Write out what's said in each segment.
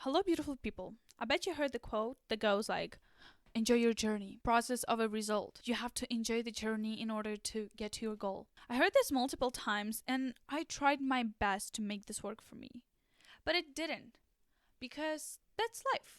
Hello, beautiful people. I bet you heard the quote that goes like, enjoy your journey, process of a result. You have to enjoy the journey in order to get to your goal. I heard this multiple times and I tried my best to make this work for me. But it didn't, because that's life.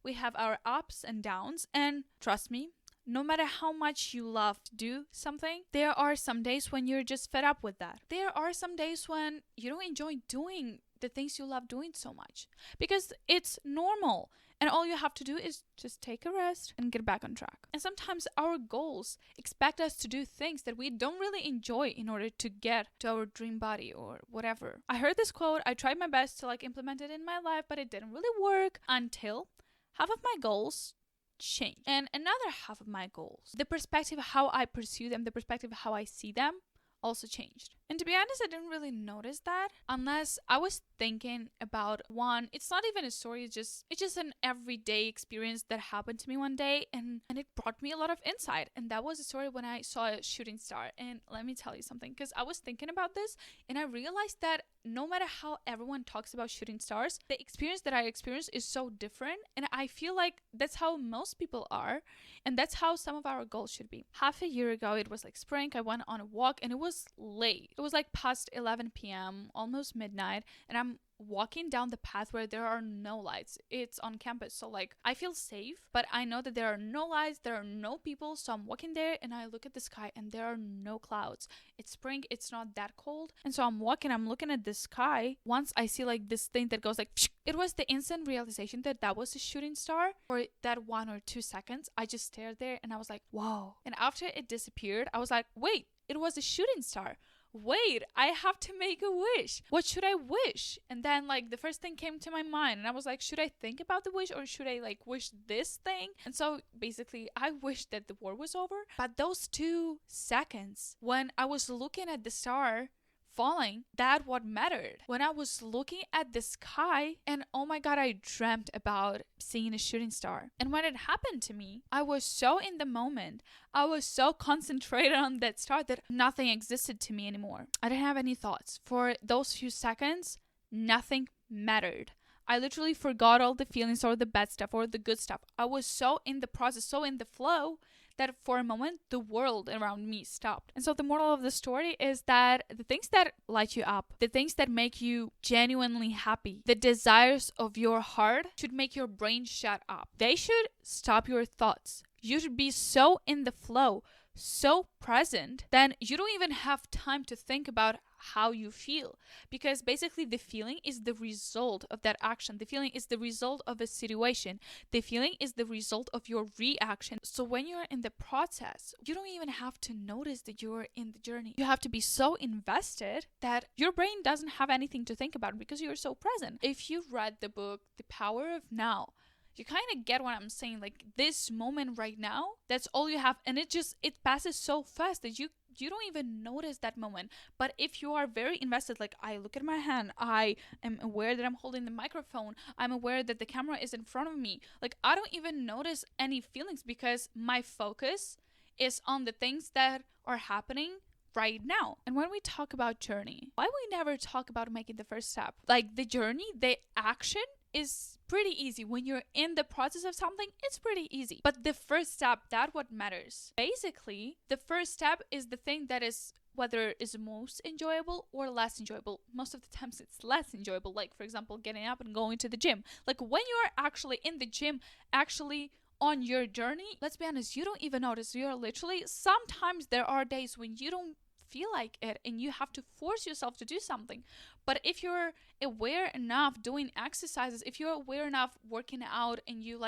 We have our ups and downs, and trust me, no matter how much you love to do something, there are some days when you're just fed up with that. There are some days when you don't enjoy doing the things you love doing so much because it's normal. And all you have to do is just take a rest and get back on track. And sometimes our goals expect us to do things that we don't really enjoy in order to get to our dream body or whatever. I heard this quote, I tried my best to implement it in my life, but it didn't really work until half of my goals changed. And another half of my goals, the perspective of how I pursue them, the perspective of how I see them, also changed. And to be honest, I didn't really notice that unless I was thinking about one. It's not even a story, it's just an everyday experience that happened to me one day, and it brought me a lot of insight. And that was a story when I saw a shooting star. And let me tell you something, because I was thinking about this and I realized that no matter how everyone talks about shooting stars, the experience that I experienced is so different. And I feel like that's how most people are. And that's how some of our goals should be. Half a year ago, it was like spring. I went on a walk and it was late. It was like past 11 p.m., almost midnight. And I'm walking down the path where there are no lights. It's on campus. So I feel safe, but I know that there are no lights, there are no people. So I'm walking there and I look at the sky and there are no clouds. It's spring, it's not that cold. And so I'm walking, I'm looking at the sky. Once I see this thing that goes psh, it was the instant realization that that was a shooting star. For that 1 or 2 seconds, I just stared there and I was like, whoa. And after it disappeared, I was like, wait, it was a shooting star. Wait, I have to make a wish. What should I wish? And then the first thing came to my mind and I was like, should I think about the wish or should I wish this thing? And so basically I wished that the war was over. But those 2 seconds when I was looking at the star falling, that what mattered. When I was looking at the sky and oh my god, I dreamt about seeing a shooting star. And when it happened to me, I was so in the moment. I was so concentrated on that star that nothing existed to me anymore. I didn't have any thoughts. For those few seconds, nothing mattered. I literally forgot all the feelings or the bad stuff or the good stuff. I was so in the process, so in the flow, that for a moment, the world around me stopped. And so the moral of the story is that the things that light you up, the things that make you genuinely happy, the desires of your heart should make your brain shut up. They should stop your thoughts. You should be so in the flow, so present, then you don't even have time to think about how you feel, because basically the feeling is the result of that action. The feeling is the result of a situation. The feeling is the result of your reaction. So when you're in the process, you don't even have to notice that you're in the journey. You have to be so invested that your brain doesn't have anything to think about because you're so present. If you read the book The Power of Now, you kind of get what I'm saying. This moment right now, that's all you have. And it passes so fast that you don't even notice that moment. But if you are very invested, I look at my hand, I am aware that I'm holding the microphone, I'm aware that the camera is in front of me. I don't even notice any feelings because my focus is on the things that are happening right now. And when we talk about journey, why we never talk about making the first step? The journey, the action is pretty easy. When you're in the process of something, it's pretty easy. But the first step, that's what matters. Basically, the first step is the thing that is whether it is most enjoyable or less enjoyable. Most of the times it's less enjoyable. For example, getting up and going to the gym. When you're actually in the gym, actually on your journey, let's be honest, you don't even notice. You're literally, sometimes there are days when you don't feel like it and you have to force yourself to do something. But if you're aware enough doing exercises, if you're aware enough working out and you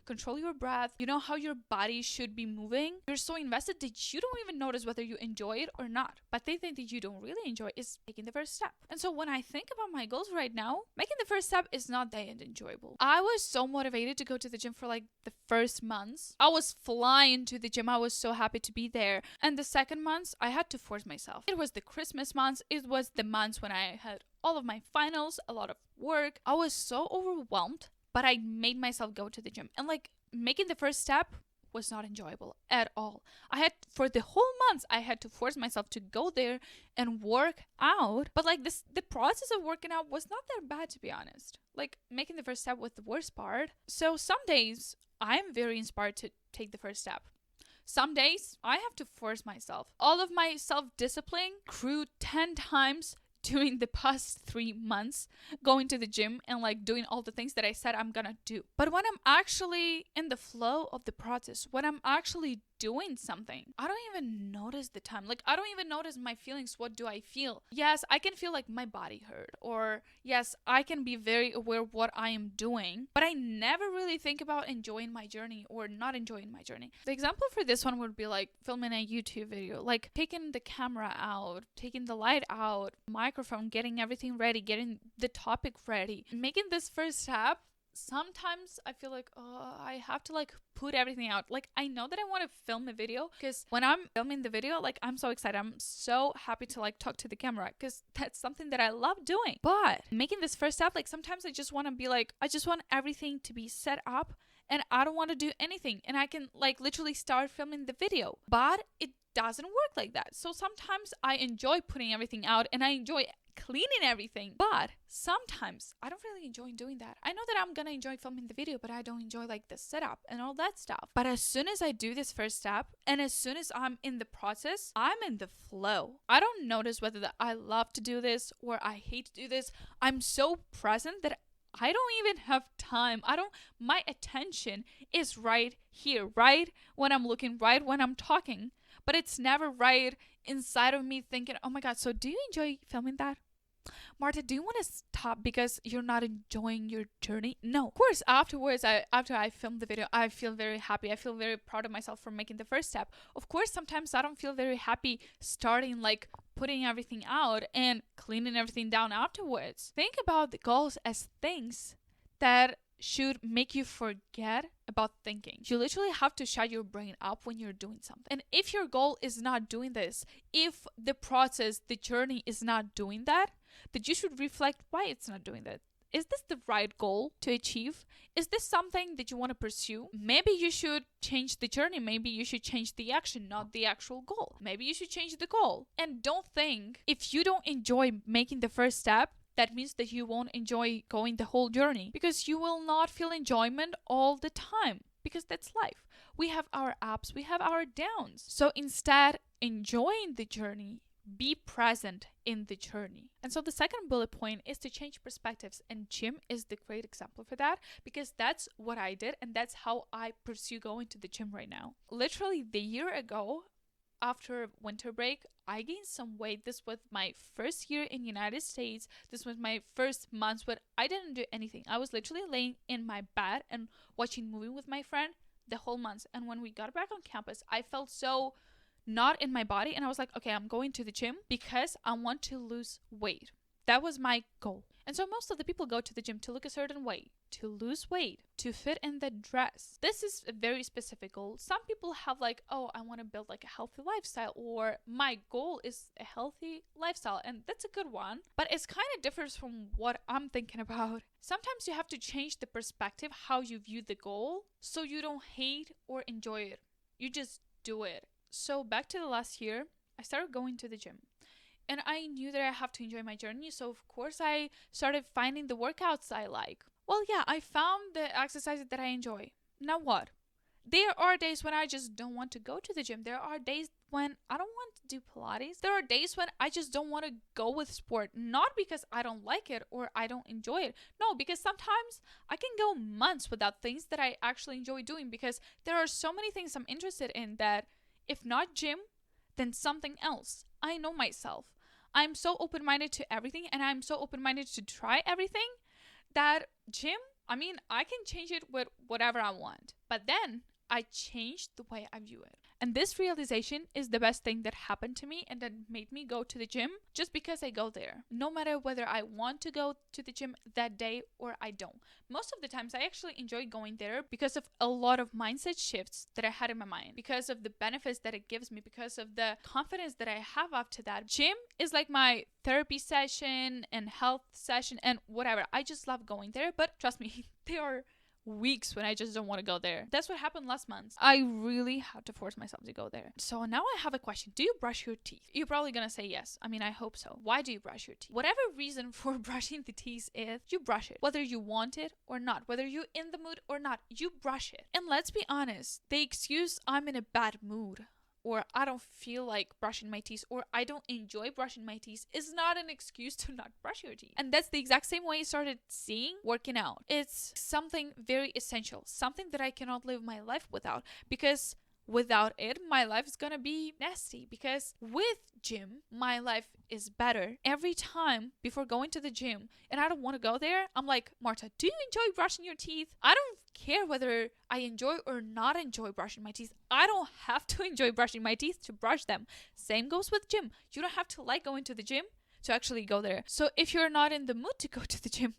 control your breath, you know how your body should be moving, you're so invested that you don't even notice whether you enjoy it or not. But the thing that you don't really enjoy is taking the first step. And so when I think about my goals right now, making the first step is not that enjoyable. I was so motivated to go to the gym for the first months. I was flying to the gym. I was so happy to be there. And the second months, I had to force myself. It was the Christmas months. It was the months when I had all of my finals, a lot of work. I was so overwhelmed, but I made myself go to the gym. And making the first step was not enjoyable at all. For the whole months, I had to force myself to go there and work out. But like the process of working out was not that bad, to be honest. Like making the first step was the worst part. So some days I'm very inspired to take the first step. Some days I have to force myself. All of my self-discipline grew 10 times during the past 3 months, going to the gym and like doing all the things that I said I'm gonna do. But when I'm actually in the flow of the process, when I'm actually doing something, I don't even notice the time. Like I don't even notice my feelings. What do I feel? Yes, I can feel like my body hurt, or yes, I can be very aware of what I am doing, but I never really think about enjoying my journey or not enjoying my journey. The example for this one would be like filming a YouTube video, like taking the camera out, taking the light out, microphone, getting everything ready, getting the topic ready, making this first step. Sometimes I feel like, oh, I have to like put everything out. Like I know that I want to film a video, because when I'm filming the video, like I'm so excited. I'm so happy to like talk to the camera, because that's something that I love doing. But making this first step, like sometimes I just want to be like, I just want everything to be set up and I don't want to do anything, and I can like literally start filming the video. But it doesn't work like that. So sometimes I enjoy putting everything out and I enjoy cleaning everything, but sometimes I don't really enjoy doing that. I know that I'm gonna enjoy filming the video, but I don't enjoy like the setup and all that stuff. But as soon as I do this first step, and as soon as I'm in the process, I'm in the flow. I don't notice whether that I love to do this or I hate to do this. I'm so present that I don't even have time. My attention is right here, right when I'm looking, right when I'm talking, but it's never right inside of me thinking, oh my God, so do you enjoy filming that? Marta, do you want to stop because you're not enjoying your journey? No. Of course, afterwards, after I filmed the video, I feel very happy. I feel very proud of myself for making the first step. Of course, sometimes I don't feel very happy starting like putting everything out and cleaning everything down afterwards. Think about the goals as things that should make you forget about thinking. You literally have to shut your brain up when you're doing something. And if your goal is not doing this, if the process, the journey is not doing that, then you should reflect why it's not doing that. Is this the right goal to achieve? Is this something that you want to pursue? Maybe you should change the journey. Maybe you should change the action, not the actual goal. Maybe you should change the goal. And don't think if you don't enjoy making the first step, that means that you won't enjoy going the whole journey, because you will not feel enjoyment all the time, because that's life. We have our ups, we have our downs. So instead, enjoying the journey, be present in the journey. And so the second bullet point is to change perspectives, and gym is the great example for that, because that's what I did and that's how I pursue going to the gym right now. Literally the year ago, after winter break, I gained some weight. This was my first year in the United States. This was my first month when I didn't do anything. I was literally laying in my bed and watching movie with my friend the whole month. And when we got back on campus, I felt so not in my body, and I was like, okay, I'm going to the gym because I want to lose weight. That was my goal. And so most of the people go to the gym to look a certain way, to lose weight, to fit in the dress. This is a very specific goal. Some people have like, oh, I want to build like a healthy lifestyle, or my goal is a healthy lifestyle. And that's a good one, but it's kind of differs from what I'm thinking about. Sometimes you have to change the perspective, how you view the goal, so you don't hate or enjoy it. You just do it. So back to the last year, I started going to the gym. And I knew that I have to enjoy my journey. So, of course, I started finding the workouts I like. Well, yeah, I found the exercises that I enjoy. Now what? There are days when I just don't want to go to the gym. There are days when I don't want to do Pilates. There are days when I just don't want to go with sport. Not because I don't like it or I don't enjoy it. No, because sometimes I can go months without things that I actually enjoy doing, because there are so many things I'm interested in that if not gym, then something else. I know myself. I'm so open-minded to everything, and I'm so open-minded to try everything that gym, I mean, I can change it with whatever I want. But then I changed the way I view it. And this realization is the best thing that happened to me and that made me go to the gym, just because I go there. No matter whether I want to go to the gym that day or I don't. Most of the times I actually enjoy going there because of a lot of mindset shifts that I had in my mind, because of the benefits that it gives me, because of the confidence that I have after that. Gym is like my therapy session and health session and whatever. I just love going there, but trust me, they are weeks when I just don't want to go there. That's what happened last month. I really had to force myself to go there. So now I have a question. Do you brush your teeth? You're probably gonna say yes. I mean, I hope so. Why do you brush your teeth? Whatever reason for brushing the teeth is, you brush it. Whether you want it or not, whether you're in the mood or not, you brush it. And let's be honest, the excuse I'm in a bad mood, or I don't feel like brushing my teeth, or I don't enjoy brushing my teeth is not an excuse to not brush your teeth. And that's the exact same way I started seeing working out. It's something very essential, something that I cannot live my life without, because without it, my life is gonna be nasty. Because with gym, my life is better. Every time before going to the gym and I don't want to go there, I'm like, Marta, do you enjoy brushing your teeth? I don't care whether I enjoy or not enjoy brushing my teeth. I don't have to enjoy brushing my teeth to brush them. Same goes with gym. You don't have to like going to the gym to actually go there. So if you're not in the mood to go to the gym,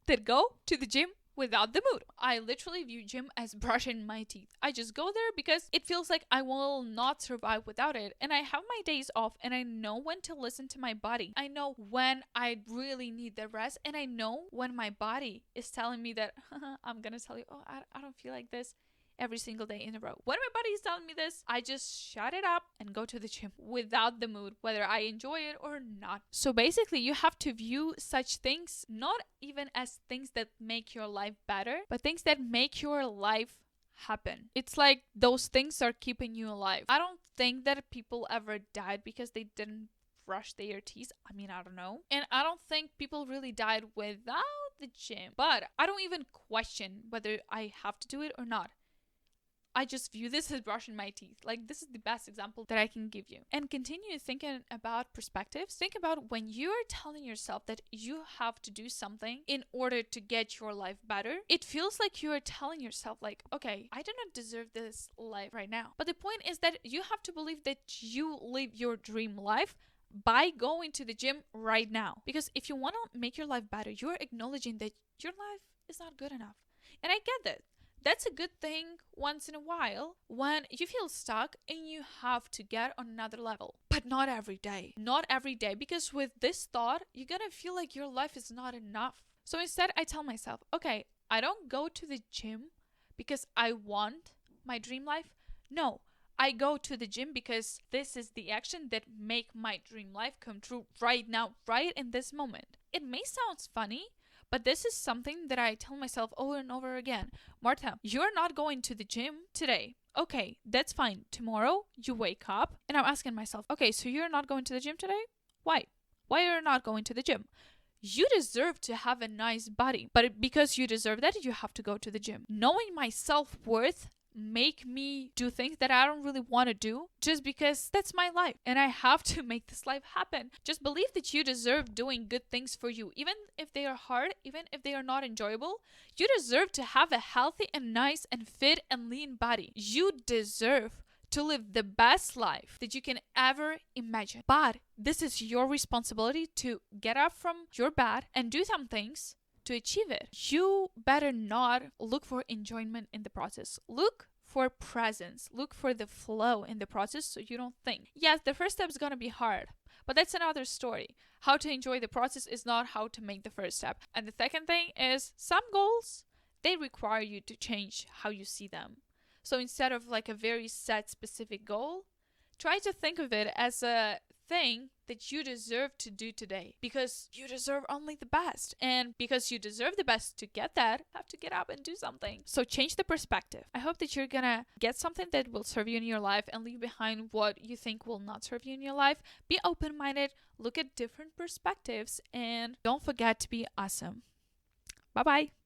then go to the gym without the mood. I literally view gym as brushing my teeth. I just go there because it feels like I will not survive without it. And I have my days off and I know when to listen to my body. I know when I really need the rest, and I know when my body is telling me that I'm gonna tell you, oh, I don't feel like this every single day in a row. When my body is telling me this, I just shut it up and go to the gym without the mood, whether I enjoy it or not. So basically, you have to view such things not even as things that make your life better, but things that make your life happen. It's like those things are keeping you alive. I don't think that people ever died because they didn't brush their teeth. I mean, I don't know. And I don't think people really died without the gym. But I don't even question whether I have to do it or not. I just view this as brushing my teeth. Like, this is the best example that I can give you. And continue thinking about perspectives. Think about when you're telling yourself that you have to do something in order to get your life better. It feels like you are telling yourself like, okay, I do not deserve this life right now. But the point is that you have to believe that you live your dream life by going to the gym right now. Because if you want to make your life better, you're acknowledging that your life is not good enough. And I get that. That's a good thing once in a while when you feel stuck and you have to get on another level. But not every day. Not every day, because with this thought, you're gonna feel like your life is not enough. So instead, I tell myself, okay, I don't go to the gym because I want my dream life. No, I go to the gym because this is the action that make my dream life come true right now, right in this moment. It may sound funny, but this is something that I tell myself over and over again. Marta, you're not going to the gym today. Okay, that's fine. Tomorrow, you wake up and I'm asking myself, okay, so you're not going to the gym today? Why? Why are you not going to the gym? You deserve to have a nice body, but because you deserve that, you have to go to the gym. Knowing my self-worth make me do things that I don't really want to do just because that's my life and I have to make this life happen. Just believe that you deserve doing good things for you, even if they are hard, even if they are not enjoyable. You deserve to have a healthy and nice and fit and lean body. You deserve to live the best life that you can ever imagine. But this is your responsibility to get up from your bed and do some things to achieve it. You better not look for enjoyment in the process. Look for presence. Look for the flow in the process so you don't think. Yes, the first step is going to be hard, but that's another story. How to enjoy the process is not how to make the first step. And the second thing is some goals, they require you to change how you see them. So instead of like a very set specific goal, try to think of it as a thing that you deserve to do today, because you deserve only the best, and because you deserve the best to get that, you have to get up and do something. So change the perspective. I hope that you're gonna get something that will serve you in your life and leave behind what you think will not serve you in your life. Be open-minded, look at different perspectives, and don't forget to be awesome. Bye-bye.